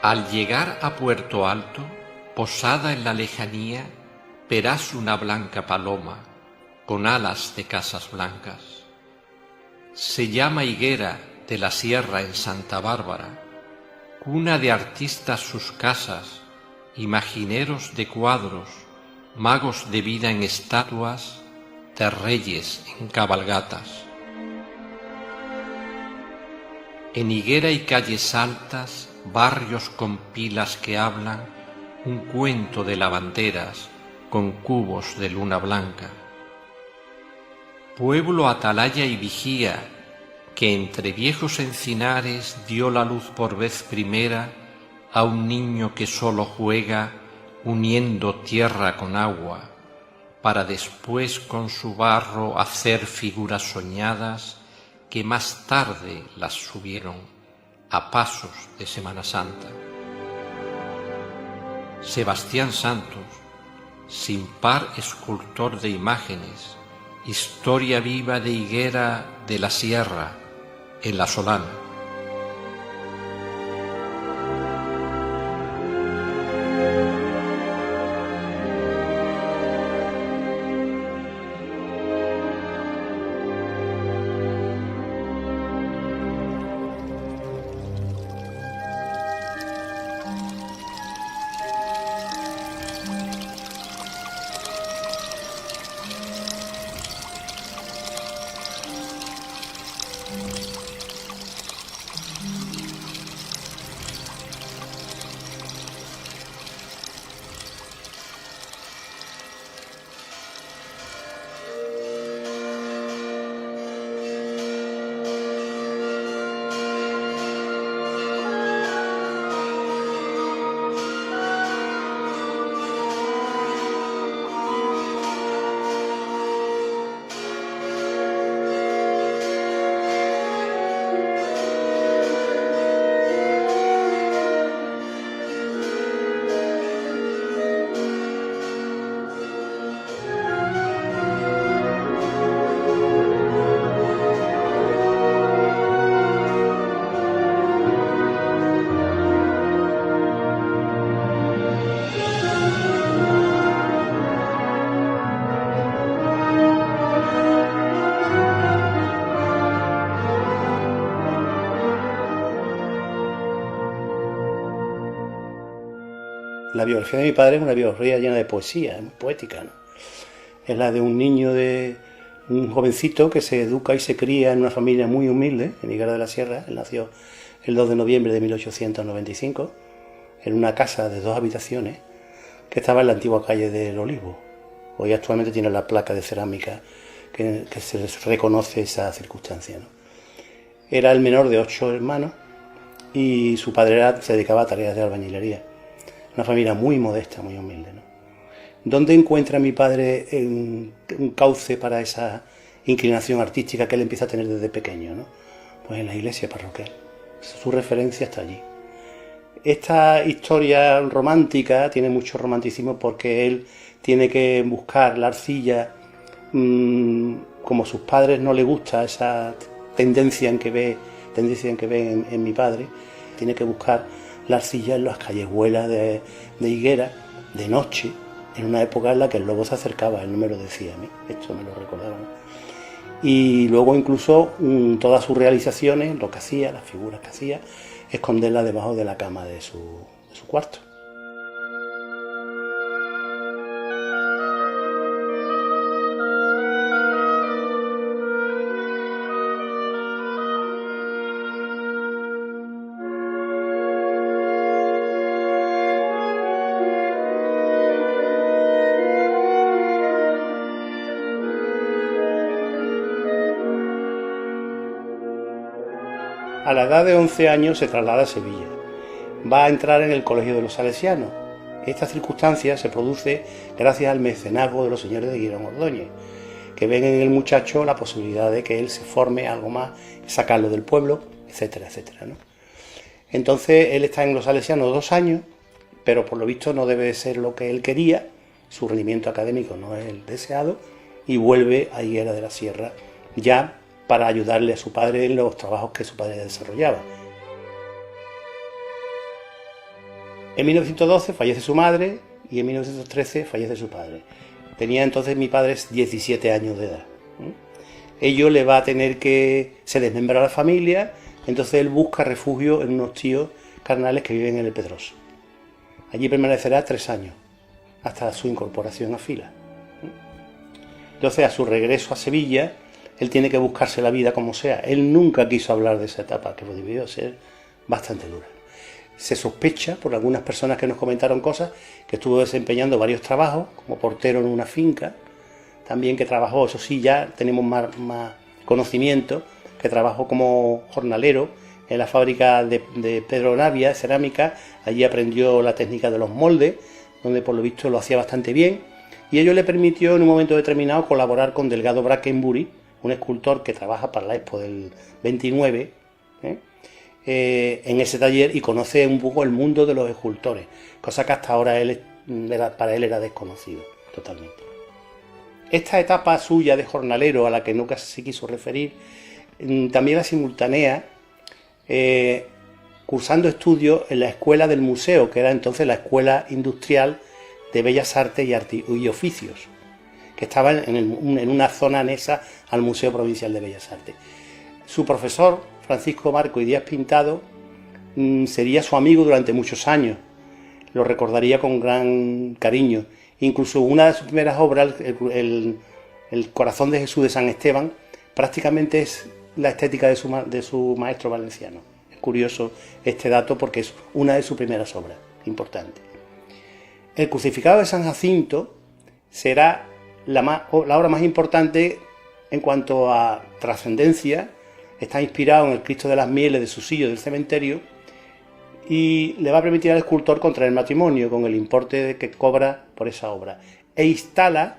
Al llegar a Puerto Alto, posada en la lejanía, verás una blanca paloma con alas de casas blancas. Se llama Higuera de la Sierra en Santa Bárbara, cuna de artistas sus casas, imagineros de cuadros, magos de vida en estatuas, de reyes en cabalgatas. En Higuera y calles altas, barrios con pilas que hablan, un cuento de lavanderas con cubos de luna blanca. Pueblo atalaya y vigía, que entre viejos encinares dio la luz por vez primera a un niño que solo juega uniendo tierra con agua, para después con su barro hacer figuras soñadas que más tarde las subieron a pasos de Semana Santa. Sebastián Santos, sin par escultor de imágenes, historia viva de Higuera de la Sierra, en La Solana. La biografía de mi padre es una biografía llena de poesía, muy poética, ¿no? Es la de un niño, de un jovencito que se educa y se cría en una familia muy humilde, en Higuera de la Sierra. Él nació el 2 de noviembre de 1895, en una casa de 2 habitaciones que estaba en la antigua calle del Olivo. Hoy actualmente tiene la placa de cerámica que se reconoce esa circunstancia, ¿no? Era el menor de 8 hermanos y su padre se dedicaba a tareas de albañilería. Una familia muy modesta, muy humilde, ¿no? ¿Dónde encuentra mi padre un cauce para esa inclinación artística que él empieza a tener desde pequeño, ¿no? Pues en la iglesia parroquial. Su referencia está allí. Esta historia romántica tiene mucho romanticismo porque él tiene que buscar la arcilla, como a sus padres no le gusta esa tendencia en que ve en mi padre, tiene que buscar la arcilla en las callejuelas de Higuera, de noche, en una época en la que el lobo se acercaba, él no me lo decía a mí, esto me lo recordaba, ¿no? Y luego incluso todas sus realizaciones, lo que hacía, las figuras que hacía, esconderlas debajo de la cama de su cuarto. A la edad de 11 años se traslada a Sevilla. Va a entrar en el Colegio de los Salesianos. Esta circunstancia se produce gracias al mecenazgo de los señores de Guillermo Ordóñez, que ven en el muchacho la posibilidad de que él se forme algo más, sacarlo del pueblo, etcétera, etcétera, ¿no? Entonces él está en los Salesianos 2 años, pero por lo visto no debe de ser lo que él quería, su rendimiento académico no es el deseado, y vuelve a Higuera de la Sierra ya para ayudarle a su padre en los trabajos que su padre desarrollaba. En 1912 fallece su madre y en 1913 fallece su padre. Tenía entonces mi padre 17 años de edad. Ello le va a tener que... se desmembra la familia, entonces él busca refugio en unos tíos carnales que viven en el Pedroso. Allí permanecerá 3 años, hasta su incorporación a fila. Entonces, a su regreso a Sevilla, él tiene que buscarse la vida como sea. Él nunca quiso hablar de esa etapa, que lo debió ser bastante dura. Se sospecha, por algunas personas que nos comentaron cosas, que estuvo desempeñando varios trabajos, como portero en una finca, también que trabajó, eso sí, ya tenemos más conocimiento, que trabajó como jornalero en la fábrica de Pedro Navia, de cerámica. Allí aprendió la técnica de los moldes, donde por lo visto lo hacía bastante bien, y ello le permitió en un momento determinado colaborar con Delgado Brackenbury, un escultor que trabaja para la Expo del 29, en ese taller, y conoce un poco el mundo de los escultores, cosa que hasta ahora para él era desconocido totalmente. Esta etapa suya de jornalero, a la que nunca se quiso referir, también era simultánea, cursando estudios en la Escuela del Museo, que era entonces la Escuela Industrial de Bellas Artes y Oficios, que estaba en una zona anexa al Museo Provincial de Bellas Artes. Su profesor, Francisco Marco y Díaz Pintado, sería su amigo durante muchos años, lo recordaría con gran cariño. Incluso una de sus primeras obras, el Corazón de Jesús de San Esteban, prácticamente es la estética de su maestro valenciano. Es curioso este dato porque es una de sus primeras obras, importante. El Crucificado de San Jacinto será la obra más importante en cuanto a trascendencia. Está inspirado en el Cristo de las Mieles de Susillo del Cementerio y le va a permitir al escultor contraer matrimonio con el importe que cobra por esa obra, e instala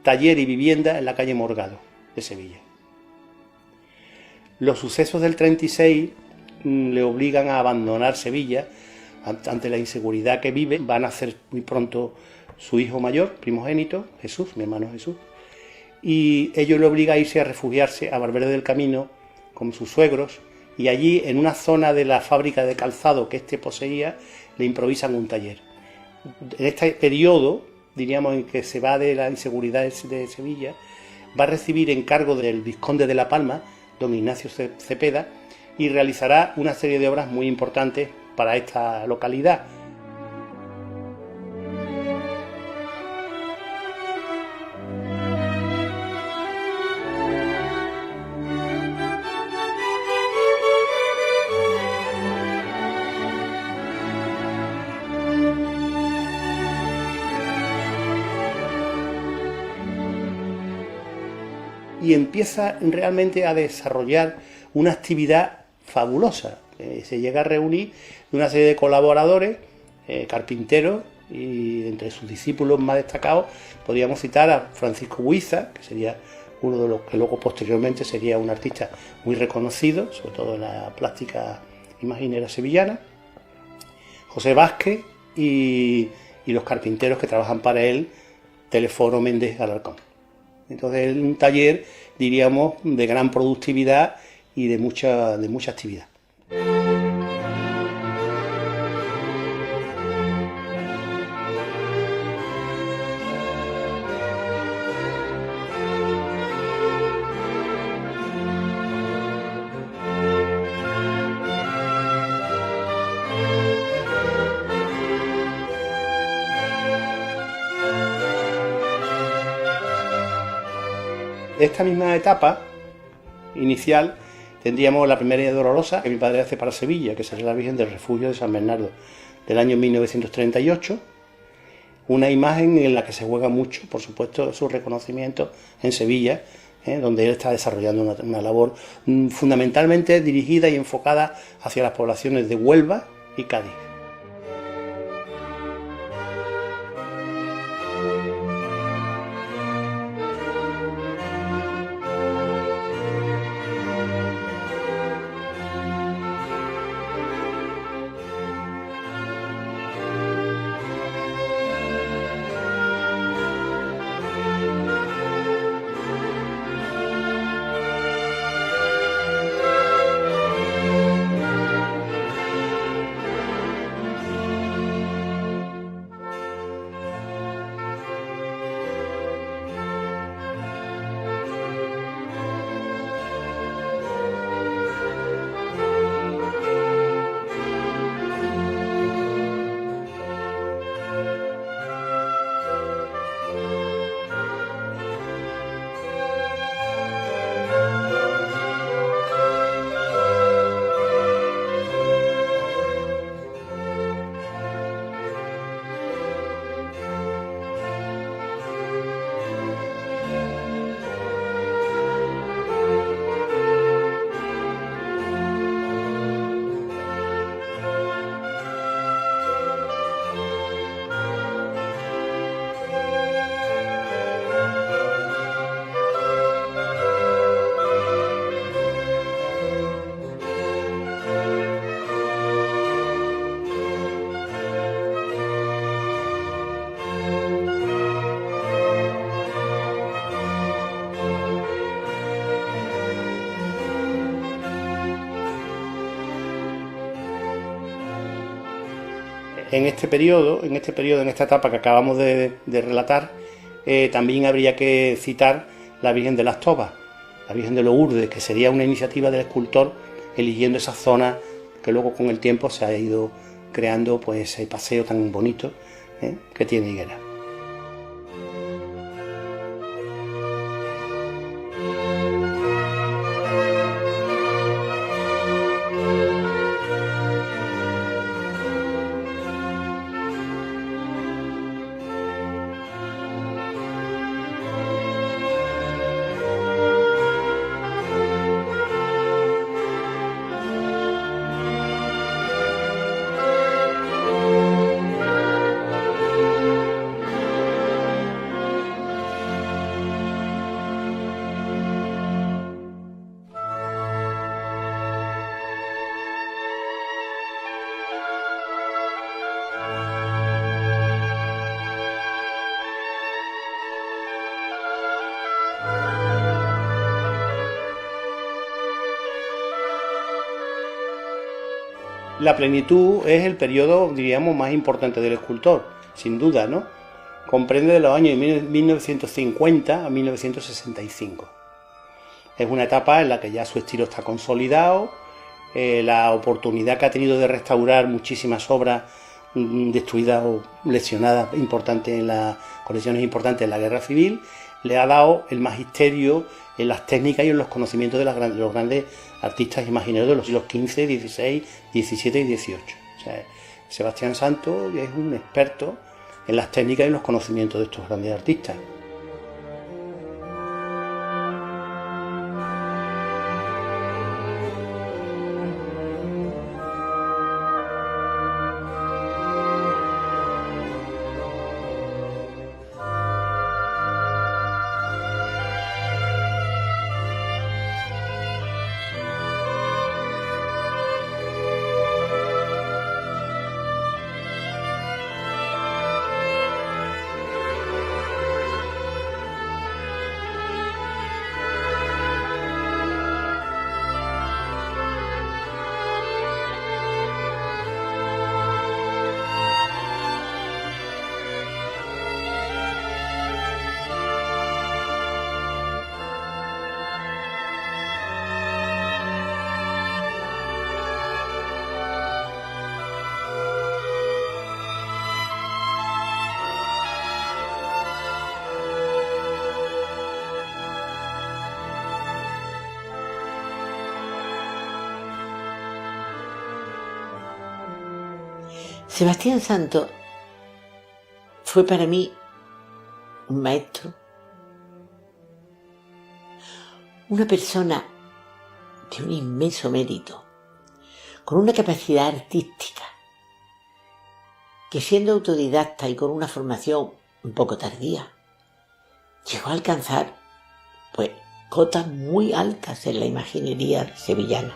taller y vivienda en la calle Morgado de Sevilla. Los sucesos del 36 le obligan a abandonar Sevilla ante la inseguridad que vive. Va a nacer muy pronto su hijo mayor, primogénito, Jesús, mi hermano Jesús, y ello le obliga a irse a refugiarse a Valverde del Camino con sus suegros, y allí, en una zona de la fábrica de calzado que éste poseía, le improvisan un taller. En este periodo, diríamos, en que se va de la inseguridad de Sevilla, va a recibir encargo del vizconde de La Palma, don Ignacio Cepeda, y realizará una serie de obras muy importantes para esta localidad. Y empieza realmente a desarrollar una actividad fabulosa. Se llega a reunir una serie de colaboradores, carpinteros, y entre sus discípulos más destacados podríamos citar a Francisco Buiza, que sería uno de los que luego posteriormente sería un artista muy reconocido, sobre todo en la plástica imaginera sevillana, José Vázquez y los carpinteros que trabajan para él, Teleforo Méndez Alarcón. Entonces es un taller, diríamos, de gran productividad y de mucha actividad. Esta misma etapa inicial tendríamos la primera dolorosa que mi padre hace para Sevilla, que sería la Virgen del Refugio de San Bernardo, del año 1938, una imagen en la que se juega mucho, por supuesto, su reconocimiento en Sevilla, donde él está desarrollando una labor fundamentalmente dirigida y enfocada hacia las poblaciones de Huelva y Cádiz. En este periodo, en esta etapa que acabamos de relatar, también habría que citar la Virgen de las Tobas, la Virgen de Lourdes, que sería una iniciativa del escultor eligiendo esa zona que luego con el tiempo se ha ido creando pues ese paseo tan bonito que tiene Higuera. La plenitud es el periodo, diríamos, más importante del escultor, sin duda, ¿no? Comprende de los años de 1950 a 1965. Es una etapa en la que ya su estilo está consolidado, la oportunidad que ha tenido de restaurar muchísimas obras destruidas o lesionadas importantes en las colecciones importantes en la Guerra Civil, le ha dado el magisterio en las técnicas y en los conocimientos de los grandes artistas imaginarios de los siglos XV, XVI, XVII y XVIII. O sea, Sebastián Santos es un experto en las técnicas y en los conocimientos de estos grandes artistas. Sebastián Santos fue para mí un maestro, una persona de un inmenso mérito, con una capacidad artística, que siendo autodidacta y con una formación un poco tardía, llegó a alcanzar pues cotas muy altas en la imaginería sevillana.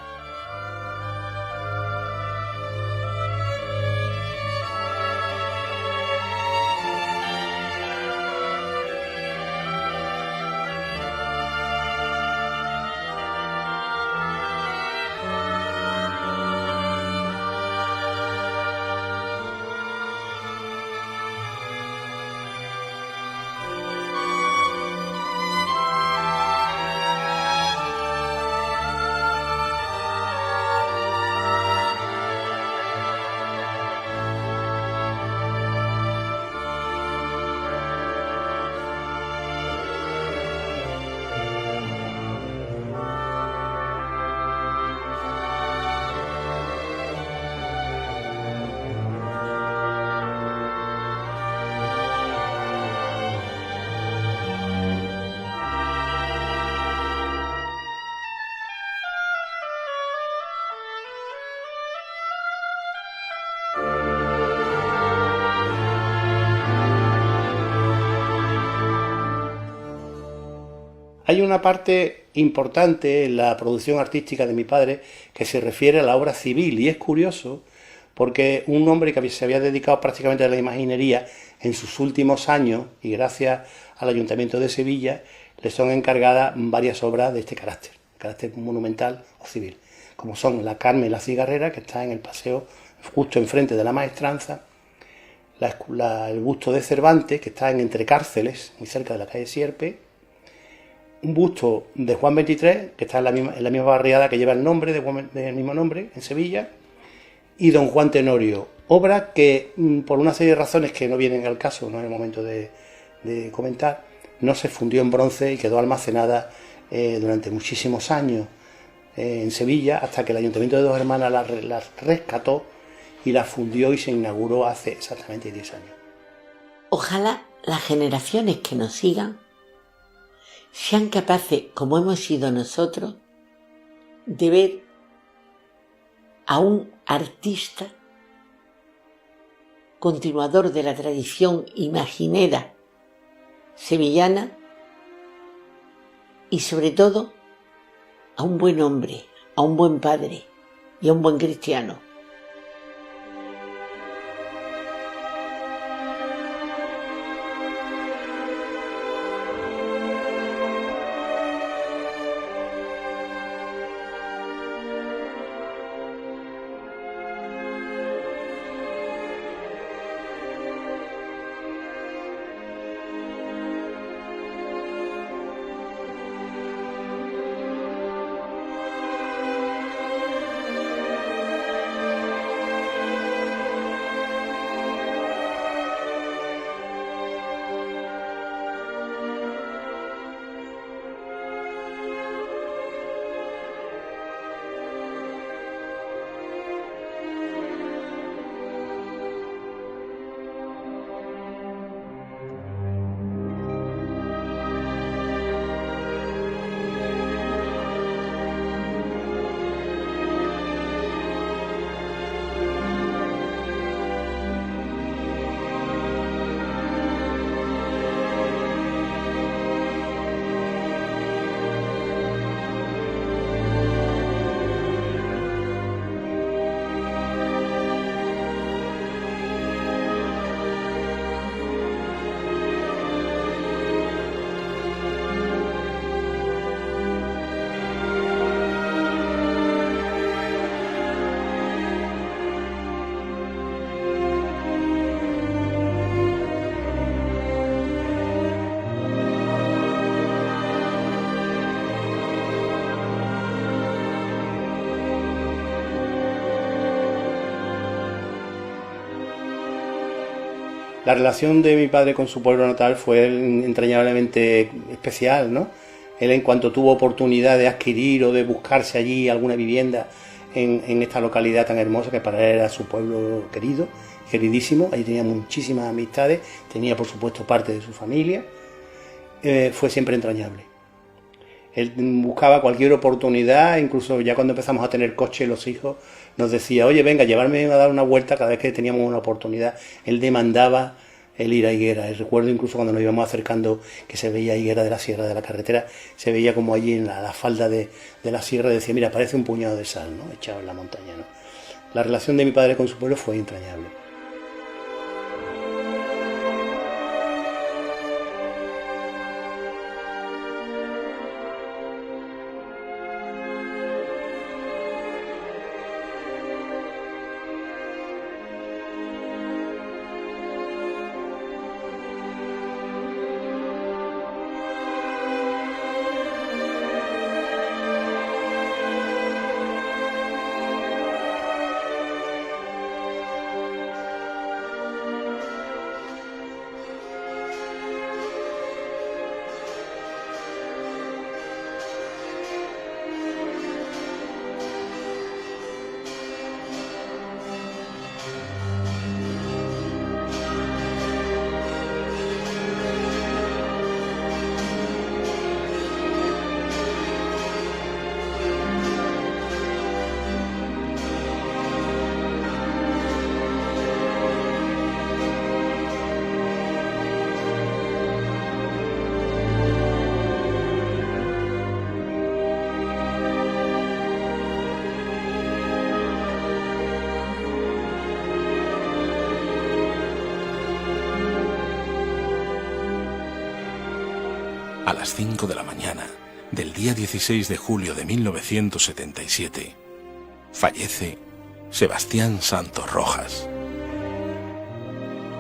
Hay una parte importante en la producción artística de mi padre que se refiere a la obra civil, y es curioso porque un hombre que se había dedicado prácticamente a la imaginería en sus últimos años, y gracias al Ayuntamiento de Sevilla, le son encargadas varias obras de este carácter monumental o civil, como son la Carmen la Cigarrera, que está en el paseo justo enfrente de la Maestranza, el busto de Cervantes, que está en Entrecárceles, muy cerca de la calle Sierpe, un busto de Juan XXIII, que está en la misma barriada que lleva el nombre, del mismo nombre, en Sevilla, y Don Juan Tenorio, obra que por una serie de razones que no vienen al caso, no es el momento de comentar, no se fundió en bronce y quedó almacenada durante muchísimos años en Sevilla, hasta que el Ayuntamiento de Dos Hermanas las rescató y las fundió y se inauguró hace exactamente 10 años. Ojalá las generaciones que nos sigan sean capaces, como hemos sido nosotros, de ver a un artista continuador de la tradición imaginera sevillana y sobre todo a un buen hombre, a un buen padre y a un buen cristiano. La relación de mi padre con su pueblo natal fue entrañablemente especial, ¿no? Él, en cuanto tuvo oportunidad de adquirir o de buscarse allí alguna vivienda en esta localidad tan hermosa, que para él era su pueblo querido, queridísimo, allí tenía muchísimas amistades, tenía por supuesto parte de su familia, fue siempre entrañable. Él buscaba cualquier oportunidad, incluso ya cuando empezamos a tener coche, los hijos nos decía, oye, venga, llevarme a dar una vuelta cada vez que teníamos una oportunidad. Él demandaba el ir a Higuera. Y recuerdo incluso cuando nos íbamos acercando que se veía Higuera de la Sierra, de la carretera, se veía como allí en la falda de la sierra, decía, mira, parece un puñado de sal, ¿no?, echado en la montaña, ¿no? La relación de mi padre con su pueblo fue entrañable. A las 5 de la mañana del día 16 de julio de 1977, fallece Sebastián Santos Rojas.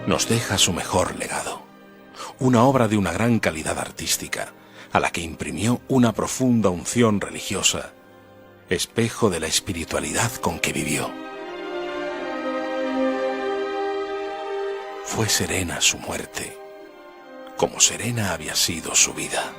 nos deja su mejor legado, una obra de una gran calidad artística, a la que imprimió una profunda unción religiosa, espejo de la espiritualidad con que vivió. Fue serena su muerte, como serena había sido su vida.